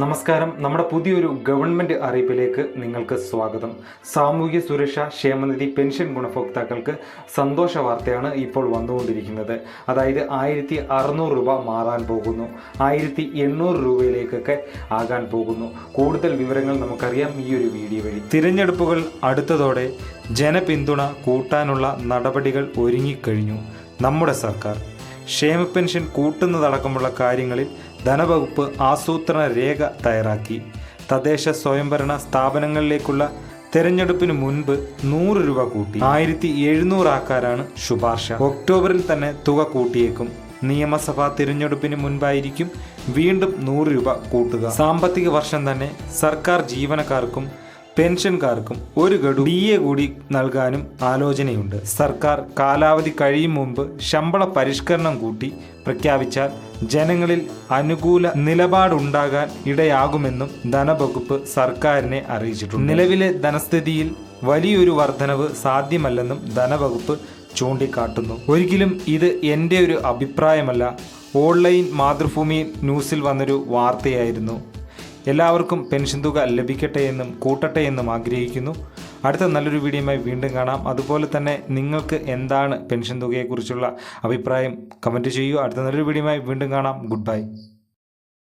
നമസ്കാരം. നമ്മുടെ പുതിയൊരു ഗവൺമെൻറ് അറിയിപ്പിലേക്ക് നിങ്ങൾക്ക് സ്വാഗതം. സാമൂഹ്യ സുരക്ഷാ ക്ഷേമനിധി പെൻഷൻ ഗുണഭോക്താക്കൾക്ക് സന്തോഷ വാർത്തയാണ് ഇപ്പോൾ വന്നുകൊണ്ടിരിക്കുന്നത്. അതായത് 1600 രൂപ മാറാൻ പോകുന്നു, 1800 രൂപയിലേക്കൊക്കെ ആകാൻ പോകുന്നു. കൂടുതൽ വിവരങ്ങൾ നമുക്കറിയാം ഈ ഒരു വീഡിയോ വഴി. തിരഞ്ഞെടുപ്പുകൾ അടുത്തതോടെ ജനപിന്തുണ കൂട്ടാനുള്ള നടപടികൾ ഒരുങ്ങിക്കഴിഞ്ഞു. നമ്മുടെ സർക്കാർ ക്ഷേമ പെൻഷൻ കൂട്ടുന്നതടക്കമുള്ള കാര്യങ്ങളിൽ ധനവകുപ്പ് ആസൂത്രണ രേഖ തയ്യാറാക്കി. തദ്ദേശ സ്വയംഭരണ സ്ഥാപനങ്ങളിലേക്കുള്ള തെരഞ്ഞെടുപ്പിന് മുൻപ് 100 രൂപ കൂട്ടി 1700 ആക്കാനാണ് ശുപാർശ. ഒക്ടോബറിൽ തന്നെ തുക കൂട്ടിയേക്കും. നിയമസഭാ തിരഞ്ഞെടുപ്പിന് മുൻപായിരിക്കും വീണ്ടും 100 രൂപ കൂട്ടുക. സാമ്പത്തിക വർഷം തന്നെ സർക്കാർ ജീവനക്കാർക്കും പെൻഷൻകാർക്കും ഒരു ഗഡു DA കൂടി നൽകാനും ആലോചനയുണ്ട്. സർക്കാർ കാലാവധി കഴിയും മുമ്പ് ശമ്പള പരിഷ്കരണം കൂട്ടി പ്രഖ്യാപിച്ചാൽ ജനങ്ങളിൽ അനുകൂല നിലപാടുണ്ടാകാൻ ഇടയാകുമെന്നും ധനവകുപ്പ് സർക്കാരിനെ അറിയിച്ചിട്ടുണ്ട്. നിലവിലെ ധനസ്ഥിതിയിൽ വലിയൊരു വർധനവ് സാധ്യമല്ലെന്നും ധനവകുപ്പ് ചൂണ്ടിക്കാട്ടുന്നു. ഒരിക്കലും ഇത് എൻ്റെ ഒരു അഭിപ്രായമല്ല, ഓൺലൈൻ മാതൃഭൂമി ന്യൂസിൽ വന്നൊരു വാർത്തയായിരുന്നു. എല്ലാവർക്കും പെൻഷൻ തുക ലഭിക്കട്ടെ എന്നും കൂട്ടട്ടെ എന്നും ആഗ്രഹിക്കുന്നു. അടുത്ത നല്ലൊരു വീഡിയോയുമായി വീണ്ടും കാണാം. അതുപോലെ തന്നെ നിങ്ങൾക്ക് എന്താണ് പെൻഷൻ തുകയെക്കുറിച്ചുള്ള അഭിപ്രായം കമൻറ്റ് ചെയ്യുക. അടുത്ത നല്ലൊരു വീഡിയോയുമായി വീണ്ടും കാണാം. Good bye.